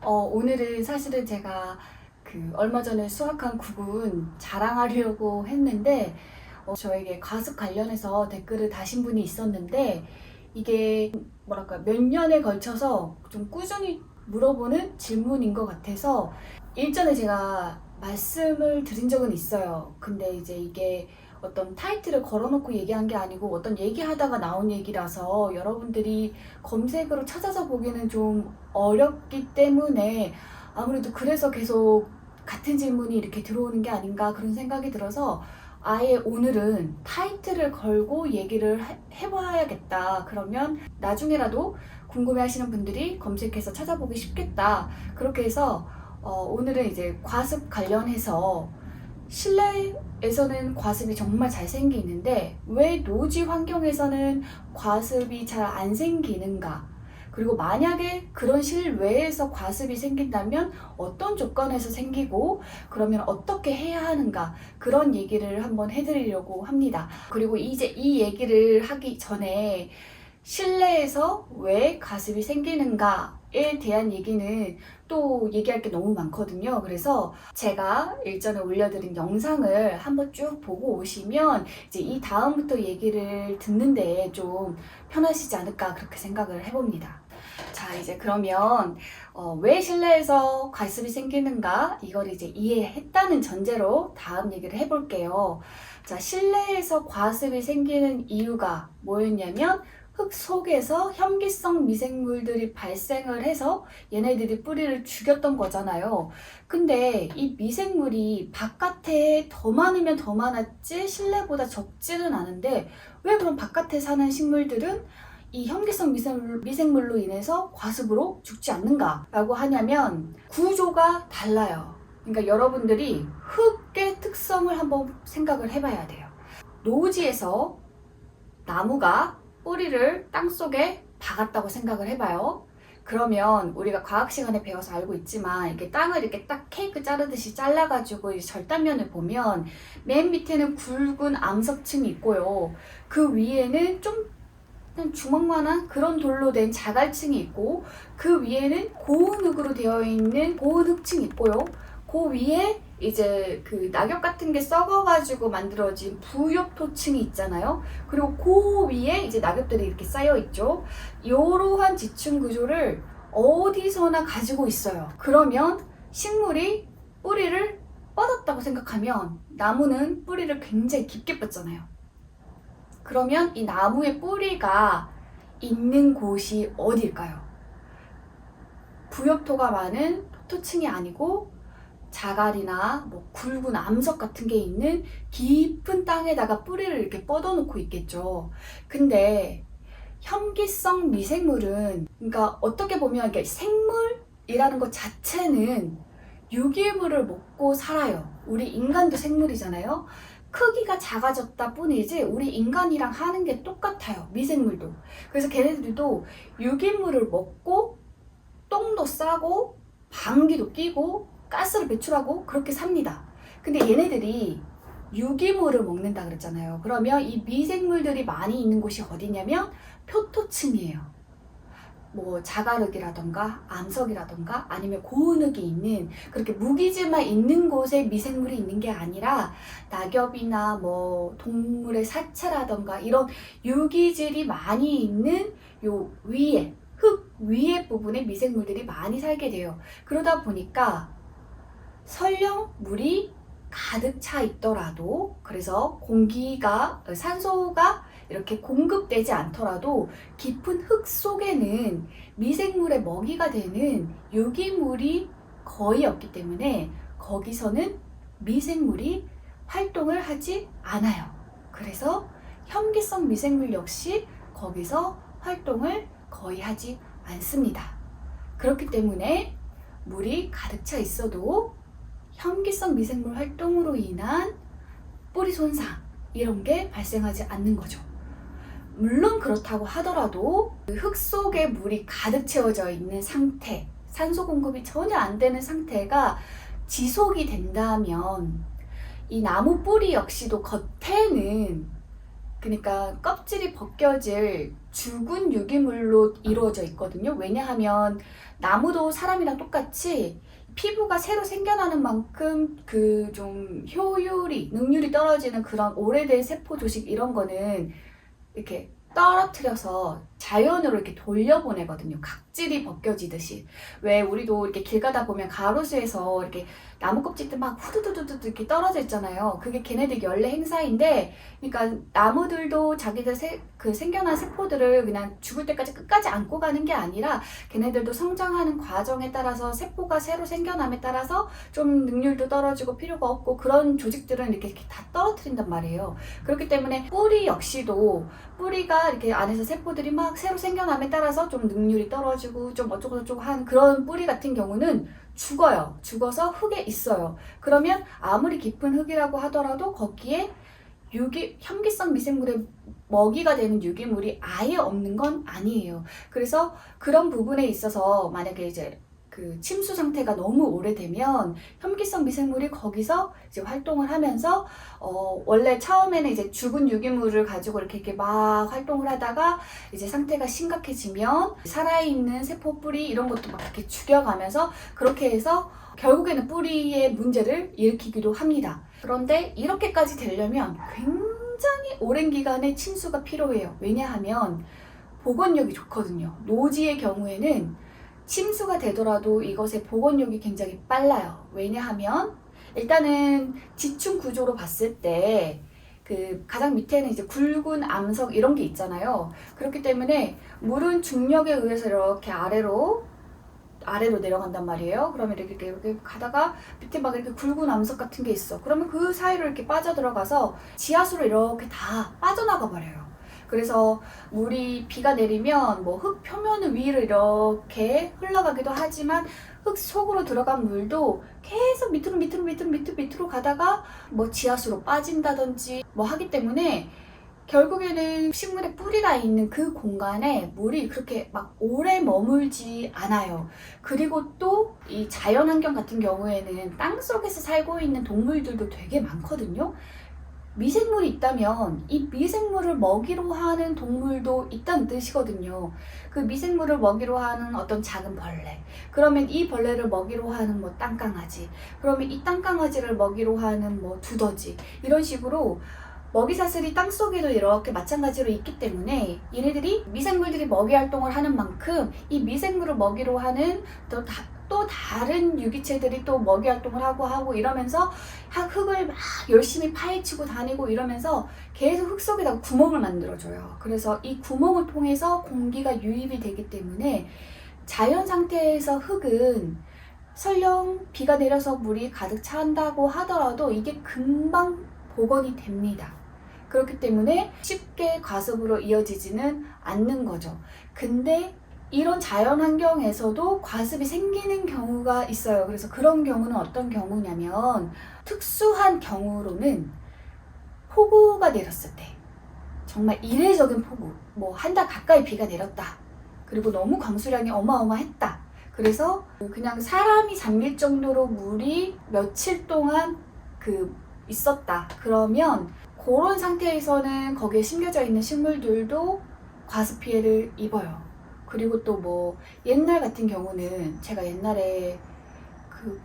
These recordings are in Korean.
오늘은 사실은 제가 얼마 전에 수확한 국은 자랑하려고 했는데, 저에게 과습 관련해서 댓글을 다신 분이 있었는데, 이게 뭐랄까 몇 년에 걸쳐서 좀 꾸준히 물어보는 질문인 것 같아서 일전에 제가 말씀을 드린 적은 있어요. 근데 이제 이게 어떤 타이틀을 걸어놓고 얘기한 게 아니고 어떤 얘기하다가 나온 얘기라서 여러분들이 검색으로 찾아서 보기는 좀 어렵기 때문에 아무래도 그래서 계속 같은 질문이 이렇게 들어오는 게 아닌가 그런 생각이 들어서 아예 오늘은 타이틀을 걸고 얘기를 해봐야겠다. 그러면 나중에라도 궁금해 하시는 분들이 검색해서 찾아보기 쉽겠다. 그렇게 해서 오늘은 이제 과습 관련해서 실내에서는 과습이 정말 잘 생기는데 왜 노지 환경에서는 과습이 잘 안 생기는가? 그리고 만약에 그런 실외에서 과습이 생긴다면 어떤 조건에서 생기고 그러면 어떻게 해야 하는가? 그런 얘기를 한번 해드리려고 합니다. 그리고 이제 이 얘기를 하기 전에 실내에서 왜 과습이 생기는가에 대한 얘기는 또 얘기할 게 너무 많거든요. 그래서 제가 일전에 올려드린 영상을 한번 쭉 보고 오시면 이제 이 다음부터 얘기를 듣는데 좀 편하시지 않을까 그렇게 생각을 해봅니다. 자, 이제 그러면 왜 실내에서 과습이 생기는가 이걸 이제 이해했다는 전제로 다음 얘기를 해볼게요. 자, 실내에서 과습이 생기는 이유가 뭐였냐면 흙 속에서 현기성 미생물들이 발생을 해서 얘네들이 뿌리를 죽였던 거잖아요. 근데 이 미생물이 바깥에 더 많으면 더 많았지 실내보다 적지는 않은데 왜 그럼 바깥에 사는 식물들은 이 현기성 미생물로 인해서 과습으로 죽지 않는가 라고 하냐면 구조가 달라요. 그러니까 여러분들이 흙의 특성을 한번 생각을 해봐야 돼요. 노지에서 나무가 뿌리를 땅속에 박았다고 생각을 해봐요. 그러면 우리가 과학 시간에 배워서 알고 있지만 이렇게 땅을 이렇게 딱 케이크 자르듯이 잘라가지고 이 절단면을 보면 맨 밑에는 굵은 암석층이 있고요. 그 위에는 좀 주먹만한 그런 돌로 된 자갈층이 있고 그 위에는 고운 흙으로 되어 있는 고운 흙층이 있고요. 그 위에 이제 그 낙엽 같은 게 썩어가지고 만들어진 부엽토층이 있잖아요. 그리고 그 위에 이제 낙엽들이 이렇게 쌓여 있죠. 이러한 지층 구조를 어디서나 가지고 있어요. 그러면 식물이 뿌리를 뻗었다고 생각하면 나무는 뿌리를 굉장히 깊게 뻗잖아요. 그러면 이 나무의 뿌리가 있는 곳이 어디일까요? 부엽토가 많은 토층이 아니고 자갈이나 뭐 굵은 암석 같은 게 있는 깊은 땅에다가 뿌리를 이렇게 뻗어놓고 있겠죠. 근데 현기성 미생물은 그러니까 어떻게 보면 이게 생물이라는 것 자체는 유기물을 먹고 살아요. 우리 인간도 생물이잖아요. 크기가 작아졌다 뿐이지 우리 인간이랑 하는 게 똑같아요. 미생물도. 그래서 걔네들도 유기물을 먹고 똥도 싸고 방귀도 뀌고 가스를 배출하고 그렇게 삽니다. 근데 얘네들이 유기물을 먹는다 그랬잖아요. 그러면 이 미생물들이 많이 있는 곳이 어디냐면 표토층이에요. 뭐 자갈흙이라던가 암석이라던가 아니면 고운흙이 있는 그렇게 무기질만 있는 곳에 미생물이 있는 게 아니라 낙엽이나 뭐 동물의 사체라던가 이런 유기질이 많이 있는 요 위에 흙 위에 부분에 미생물들이 많이 살게 돼요. 그러다 보니까 설령 물이 가득 차 있더라도 그래서 공기가 산소가 이렇게 공급되지 않더라도 깊은 흙 속에는 미생물의 먹이가 되는 유기물이 거의 없기 때문에 거기서는 미생물이 활동을 하지 않아요. 그래서 현기성 미생물 역시 거기서 활동을 거의 하지 않습니다. 그렇기 때문에 물이 가득 차 있어도 현기성 미생물 활동으로 인한 뿌리 손상 이런 게 발생하지 않는 거죠. 물론 그렇다고 하더라도 흙 속에 물이 가득 채워져 있는 상태, 산소 공급이 전혀 안 되는 상태가 지속이 된다면 이 나무 뿌리 역시도 겉에는 그러니까 껍질이 벗겨질 죽은 유기물로 이루어져 있거든요. 왜냐하면 나무도 사람이랑 똑같이 피부가 새로 생겨나는 만큼 그 좀 효율이, 능률이 떨어지는 그런 오래된 세포 조직 이런 거는 이렇게 떨어뜨려서 자연으로 이렇게 돌려보내거든요. 각질이 벗겨지듯이. 왜 우리도 이렇게 길 가다 보면 가로수에서 이렇게 나무 껍질들 막 후두두두두 이렇게 떨어져 있잖아요. 그게 걔네들 연례 행사인데, 그러니까 나무들도 자기들 그 생겨난 세포들을 그냥 죽을 때까지 끝까지 안고 가는 게 아니라 걔네들도 성장하는 과정에 따라서 세포가 새로 생겨남에 따라서 좀 능률도 떨어지고 필요가 없고 그런 조직들은 이렇게 다 떨어뜨린단 말이에요. 그렇기 때문에 뿌리 역시도 뿌리가 이렇게 안에서 세포들이 막 새로 생겨남에 따라서 좀 능률이 떨어지고 좀 어쩌고저쩌고 한 그런 뿌리 같은 경우는 죽어요. 죽어서 흙에 있어요. 그러면 아무리 깊은 흙이라고 하더라도 거기에 현기성 미생물의 먹이가 되는 유기물이 아예 없는 건 아니에요. 그래서 그런 부분에 있어서 만약에 이제 그 침수 상태가 너무 오래되면 현기성 미생물이 거기서 이제 활동을 하면서 원래 처음에는 이제 죽은 유기물을 가지고 이렇게 막 활동을 하다가 이제 상태가 심각해지면 살아있는 세포 뿌리 이런 것도 막 이렇게 죽여가면서 그렇게 해서 결국에는 뿌리의 문제를 일으키기도 합니다. 그런데 이렇게까지 되려면 굉장히 오랜 기간의 침수가 필요해요. 왜냐하면 복원력이 좋거든요. 노지의 경우에는 침수가 되더라도 이것의 복원력이 굉장히 빨라요. 왜냐하면 일단은 지층 구조로 봤을 때 그 가장 밑에는 이제 굵은 암석 이런 게 있잖아요. 그렇기 때문에 물은 중력에 의해서 이렇게 아래로 내려간단 말이에요. 그러면 이렇게 가다가 밑에 막 이렇게 굵은 암석 같은 게 있어. 그러면 그 사이로 이렇게 빠져들어가서 지하수로 이렇게 다 빠져나가 버려요. 그래서 물이 비가 내리면 뭐 흙 표면 위로 이렇게 흘러가기도 하지만 흙 속으로 들어간 물도 계속 밑으로 가다가 뭐 지하수로 빠진다든지 뭐 하기 때문에 결국에는 식물의 뿌리가 있는 그 공간에 물이 그렇게 막 오래 머물지 않아요. 그리고 또 이 자연환경 같은 경우에는 땅속에서 살고 있는 동물들도 되게 많거든요. 미생물이 있다면 이 미생물을 먹이로 하는 동물도 있다는 뜻이거든요. 그 미생물을 먹이로 하는 어떤 작은 벌레, 그러면 이 벌레를 먹이로 하는 뭐 땅강아지, 그러면 이 땅강아지를 먹이로 하는 뭐 두더지, 이런 식으로 먹이사슬이 땅속에도 이렇게 마찬가지로 있기 때문에 얘네들이 미생물들이 먹이 활동을 하는 만큼 이 미생물을 먹이로 하는 또 다른 유기체들이 또 먹이 활동을 하고 이러면서 흙을 막 열심히 파헤치고 다니고 이러면서 계속 흙 속에다가 구멍을 만들어줘요. 그래서 이 구멍을 통해서 공기가 유입이 되기 때문에 자연 상태에서 흙은 설령 비가 내려서 물이 가득 찬다고 하더라도 이게 금방 복원이 됩니다. 그렇기 때문에 쉽게 과습으로 이어지지는 않는 거죠. 근데 이런 자연 환경에서도 과습이 생기는 경우가 있어요. 그래서 그런 경우는 어떤 경우냐면 특수한 경우로는 폭우가 내렸을 때, 정말 이례적인 폭우, 뭐 한 달 가까이 비가 내렸다. 그리고 너무 강수량이 어마어마했다. 그래서 그냥 사람이 잠길 정도로 물이 며칠 동안 있었다. 그러면 그런 상태에서는 거기에 심겨져 있는 식물들도 과습 피해를 입어요. 그리고 또 뭐 옛날 같은 경우는 제가 옛날에 그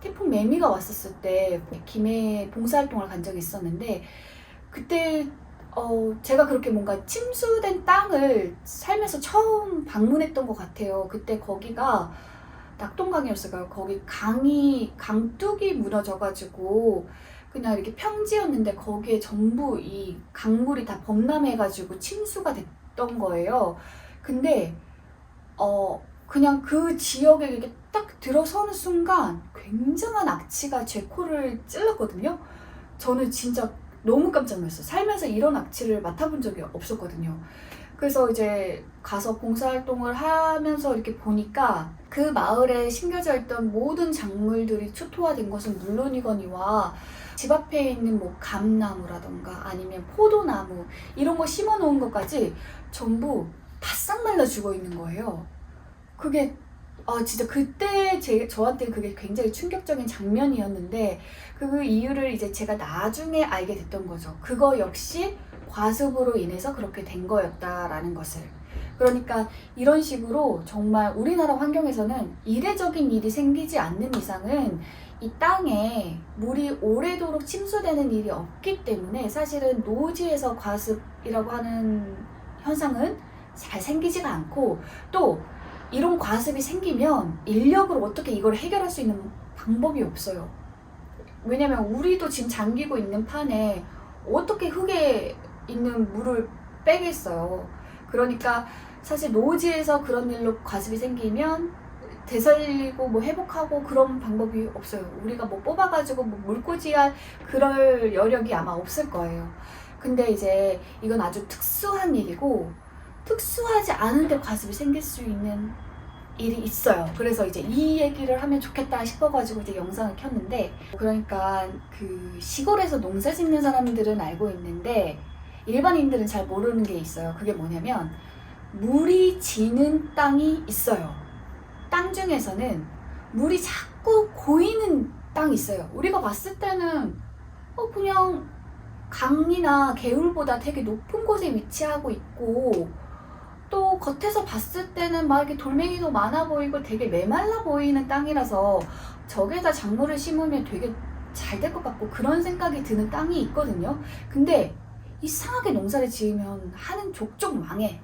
태풍 매미가 왔었을 때 김해 봉사활동을 간 적이 있었는데 그때 제가 그렇게 뭔가 침수된 땅을 살면서 처음 방문했던 것 같아요. 그때 거기가 낙동강이었어요. 거기 강둑이 무너져가지고 그냥 이렇게 평지였는데 거기에 전부 이 강물이 다 범람해가지고 침수가 됐던 거예요. 근데 그냥 그 지역에 이렇게 딱 들어서는 순간 굉장한 악취가 제 코를 찔렀거든요. 저는 진짜 너무 깜짝 놀랐어요. 살면서 이런 악취를 맡아본 적이 없었거든요. 그래서 이제 가서 봉사활동을 하면서 이렇게 보니까 그 마을에 심겨져 있던 모든 작물들이 초토화된 것은 물론이거니와 집 앞에 있는 뭐 감나무라던가 아니면 포도나무 이런 거 심어 놓은 것까지 전부 바싹 말라 죽어 있는 거예요. 그게 진짜 그때 저한테 그게 굉장히 충격적인 장면이었는데 그 이유를 이제 제가 나중에 알게 됐던 거죠. 그거 역시 과습으로 인해서 그렇게 된 거였다라는 것을. 그러니까 이런 식으로 정말 우리나라 환경에서는 이례적인 일이 생기지 않는 이상은 이 땅에 물이 오래도록 침수되는 일이 없기 때문에 사실은 노지에서 과습이라고 하는 현상은 잘 생기지가 않고, 또 이런 과습이 생기면 인력으로 어떻게 이걸 해결할 수 있는 방법이 없어요. 왜냐면 우리도 지금 잠기고 있는 판에 어떻게 흙에 있는 물을 빼겠어요. 그러니까 사실 노지에서 그런 일로 과습이 생기면 되살리고 뭐 회복하고 그런 방법이 없어요. 우리가 뭐 뽑아가지고 뭐 물꽂이할 그럴 여력이 아마 없을 거예요. 근데 이제 이건 아주 특수한 일이고, 특수하지 않은데 과습이 생길 수 있는 일이 있어요. 그래서 이제 이 얘기를 하면 좋겠다 싶어가지고 이제 영상을 켰는데, 그러니까 그 시골에서 농사 짓는 사람들은 알고 있는데 일반인들은 잘 모르는 게 있어요. 그게 뭐냐면 물이 지는 땅이 있어요. 땅 중에서는 물이 자꾸 고이는 땅이 있어요. 우리가 봤을 때는 그냥 강이나 개울보다 되게 높은 곳에 위치하고 있고, 또 겉에서 봤을 때는 막 이렇게 돌멩이도 많아 보이고 되게 메말라 보이는 땅이라서 저기에다 작물을 심으면 되게 잘 될 것 같고 그런 생각이 드는 땅이 있거든요. 근데 이상하게 농사를 지으면 하는 족족 망해.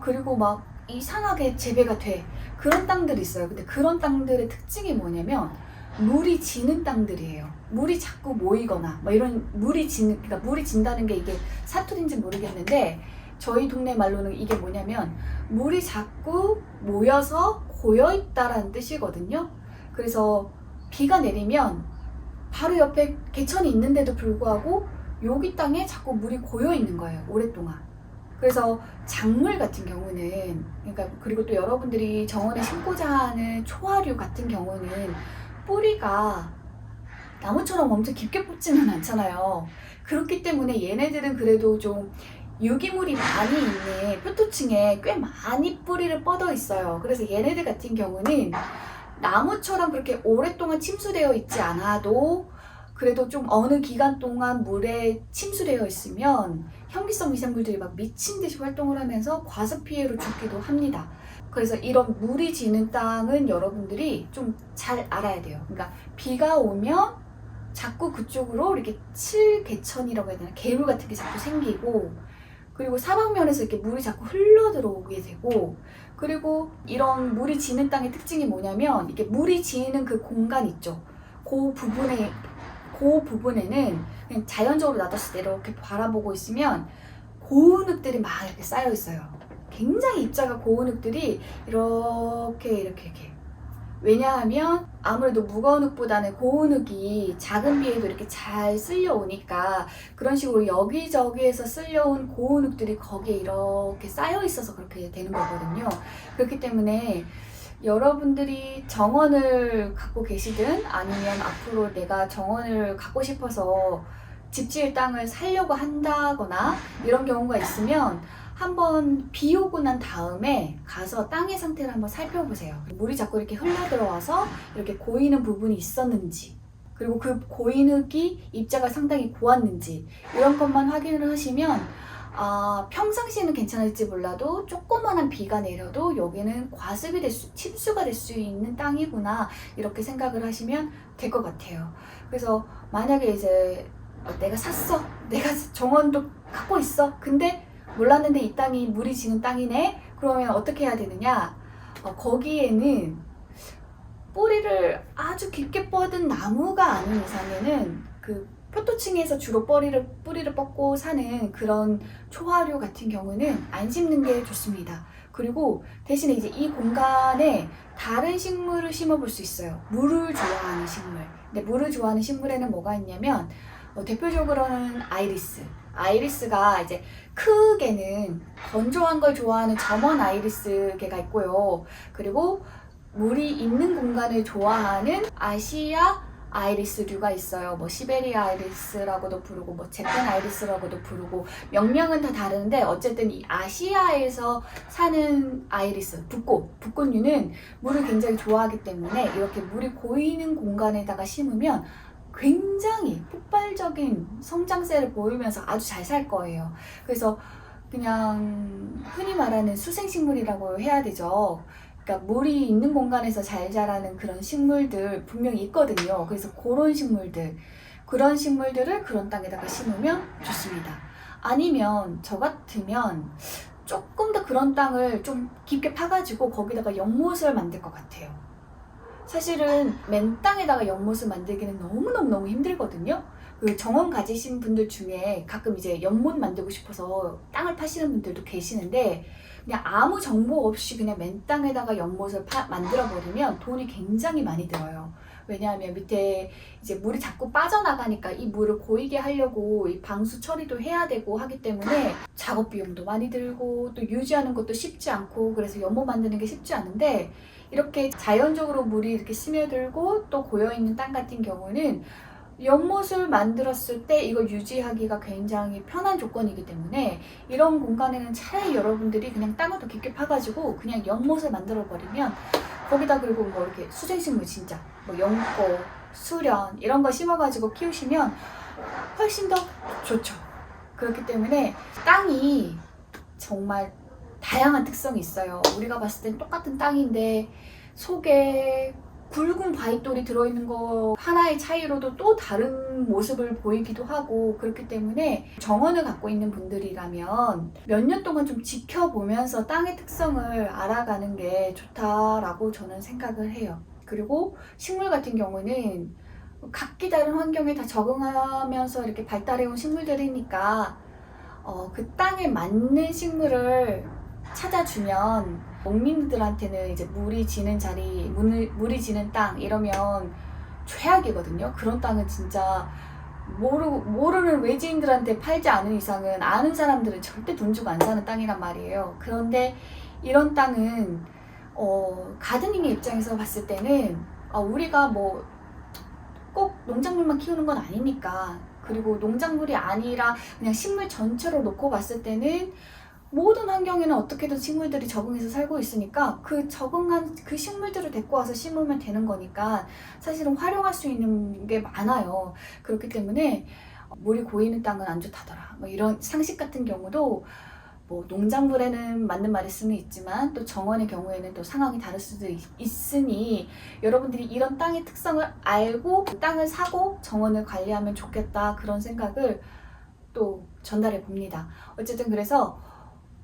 그리고 막 이상하게 재배가 돼. 그런 땅들이 있어요. 근데 그런 땅들의 특징이 뭐냐면 물이 지는 땅들이에요. 물이 자꾸 모이거나 이런 물이 진다는 게 이게 사투리인지 모르겠는데, 저희 동네 말로는 이게 뭐냐면 물이 자꾸 모여서 고여있다라는 뜻이거든요. 그래서 비가 내리면 바로 옆에 개천이 있는데도 불구하고 여기 땅에 자꾸 물이 고여있는 거예요, 오랫동안. 그래서 작물 같은 경우는, 그러니까 그리고 또 여러분들이 정원에 심고자 하는 초화류 같은 경우는 뿌리가 나무처럼 엄청 깊게 뻗지는 않잖아요. 그렇기 때문에 얘네들은 그래도 좀 유기물이 많이 있는 표토층에 꽤 많이 뿌리를 뻗어 있어요. 그래서 얘네들 같은 경우는 나무처럼 그렇게 오랫동안 침수되어 있지 않아도 그래도 좀 어느 기간 동안 물에 침수되어 있으면 현기성 미생물들이 막 미친 듯이 활동을 하면서 과습 피해로 죽기도 합니다. 그래서 이런 물이 지는 땅은 여러분들이 좀 잘 알아야 돼요. 그러니까 비가 오면 자꾸 그쪽으로 이렇게 칠개천이라고 해야 되나, 개울 같은 게 자꾸 생기고, 그리고 사방면에서 이렇게 물이 자꾸 흘러 들어오게 되고, 그리고 이런 물이 지는 땅의 특징이 뭐냐면 이게 물이 지는 그 공간 있죠. 그 부분에는 그냥 자연적으로 놔뒀을 때 이렇게 바라보고 있으면 고운흙들이 막 이렇게 쌓여 있어요. 굉장히 입자가 고운흙들이 이렇게. 왜냐하면 아무래도 무거운 흙보다는 고운 흙이 작은 비에도 이렇게 잘 쓸려오니까 그런 식으로 여기저기에서 쓸려온 고운 흙들이 거기에 이렇게 쌓여 있어서 그렇게 되는 거거든요. 그렇기 때문에 여러분들이 정원을 갖고 계시든 아니면 앞으로 내가 정원을 갖고 싶어서 집 지을 땅을 사려고 한다거나 이런 경우가 있으면 한번 비 오고 난 다음에 가서 땅의 상태를 한번 살펴보세요. 물이 자꾸 이렇게 흘러 들어와서 이렇게 고이는 부분이 있었는지, 그리고 그 고인 흙이 입자가 상당히 고왔는지 이런 것만 확인을 하시면 평상시에는 괜찮을지 몰라도 조그만한 비가 내려도 여기는 과습이 침수가 될 수 있는 땅이구나 이렇게 생각을 하시면 될 것 같아요. 그래서 만약에 이제 내가 샀어, 내가 정원도 갖고 있어, 근데 몰랐는데 이 땅이 물이 지는 땅이네? 그러면 어떻게 해야 되느냐? 거기에는 뿌리를 아주 깊게 뻗은 나무가 아닌 이상에는 그 표토층에서 주로 뿌리를 뻗고 사는 그런 초화류 같은 경우는 안 심는 게 좋습니다. 그리고 대신에 이제 이 공간에 다른 식물을 심어볼 수 있어요. 물을 좋아하는 식물. 근데 물을 좋아하는 식물에는 뭐가 있냐면 대표적으로는 아이리스가 이제 크게는 건조한 걸 좋아하는 점원 아이리스계가 있고요. 그리고 물이 있는 공간을 좋아하는 아시아 아이리스류가 있어요. 시베리아 아이리스라고도 부르고 재팬 아이리스라고도 부르고 명명은 다 다른데 어쨌든 이 아시아에서 사는 아이리스, 붓꽃류는 물을 굉장히 좋아하기 때문에 이렇게 물이 고이는 공간에다가 심으면 굉장히 폭발적인 성장세를 보이면서 아주 잘 살 거예요. 그래서 그냥 흔히 말하는 수생식물이라고 해야 되죠. 그러니까 물이 있는 공간에서 잘 자라는 그런 식물들 분명히 있거든요. 그래서 그런 식물들을 그런 땅에다가 심으면 좋습니다. 아니면 저 같으면 조금 더 그런 땅을 좀 깊게 파가지고 거기다가 연못을 만들 것 같아요. 사실은 맨 땅에다가 연못을 만들기는 너무너무 힘들거든요. 그 정원 가지신 분들 중에 가끔 이제 연못 만들고 싶어서 땅을 파시는 분들도 계시는데, 그냥 아무 정보 없이 그냥 맨 땅에다가 연못을 만들어 버리면 돈이 굉장히 많이 들어요. 왜냐하면 밑에 이제 물이 자꾸 빠져나가니까 이 물을 고이게 하려고 이 방수 처리도 해야 되고 하기 때문에 작업 비용도 많이 들고 또 유지하는 것도 쉽지 않고, 그래서 연못 만드는 게 쉽지 않은데, 이렇게 자연적으로 물이 이렇게 스며들고 또 고여있는 땅 같은 경우는 연못을 만들었을 때 이걸 유지하기가 굉장히 편한 조건이기 때문에, 이런 공간에는 차라리 여러분들이 그냥 땅을 더 깊게 파가지고 그냥 연못을 만들어 버리면, 거기다 그리고 뭐 이렇게 수생식물 진짜 뭐 연꽃, 수련 이런 거 심어가지고 키우시면 훨씬 더 좋죠. 그렇기 때문에 땅이 정말 다양한 특성이 있어요. 우리가 봤을 땐 똑같은 땅인데 속에 굵은 바위돌이 들어있는 거 하나의 차이로도 또 다른 모습을 보이기도 하고, 그렇기 때문에 정원을 갖고 있는 분들이라면 몇 년 동안 좀 지켜보면서 땅의 특성을 알아가는 게 좋다라고 저는 생각을 해요. 그리고 식물 같은 경우는 각기 다른 환경에 다 적응하면서 이렇게 발달해온 식물들이니까 그 땅에 맞는 식물을 찾아주면 농민들한테는 이제 물이 지는 자리, 물이 지는 땅 이러면 최악이거든요. 그런 땅은 진짜 모르는 외지인들한테 팔지 않은 이상은 아는 사람들은 절대 돈 주고 안 사는 땅이란 말이에요. 그런데 이런 땅은 가드닝의 입장에서 봤을 때는 우리가 뭐 꼭 농작물만 키우는 건 아니니까, 그리고 농작물이 아니라 그냥 식물 전체로 놓고 봤을 때는 모든 환경에는 어떻게든 식물들이 적응해서 살고 있으니까 그 적응한 그 식물들을 데리고 와서 심으면 되는 거니까 사실은 활용할 수 있는 게 많아요. 그렇기 때문에 물이 고이는 땅은 안 좋다더라, 뭐 이런 상식 같은 경우도 뭐 농작물에는 맞는 말일 수는 있지만 또 정원의 경우에는 또 상황이 다를 수도 있으니, 여러분들이 이런 땅의 특성을 알고 그 땅을 사고 정원을 관리하면 좋겠다, 그런 생각을 또 전달해 봅니다. 어쨌든 그래서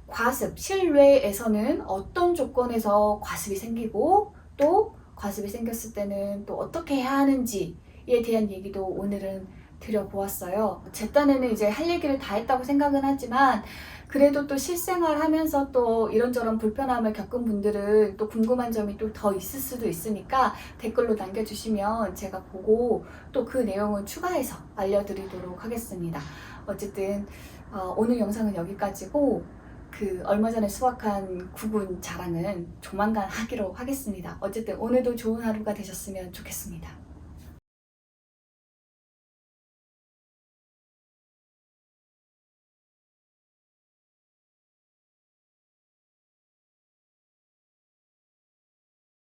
과습, 실외에서는 어떤 조건에서 과습이 생기고 또 과습이 생겼을 때는 또 어떻게 해야 하는지에 대한 얘기도 오늘은 드려보았어요. 제 딴에는 이제 할 얘기를 다 했다고 생각은 하지만, 그래도 또 실생활 하면서 또 이런저런 불편함을 겪은 분들은 또 궁금한 점이 또 더 있을 수도 있으니까 댓글로 남겨주시면 제가 보고 또 그 내용을 추가해서 알려드리도록 하겠습니다. 어쨌든 오늘 영상은 여기까지고, 그 얼마 전에 수확한 구근 자랑은 조만간 하기로 하겠습니다. 어쨌든 오늘도 좋은 하루가 되셨으면 좋겠습니다.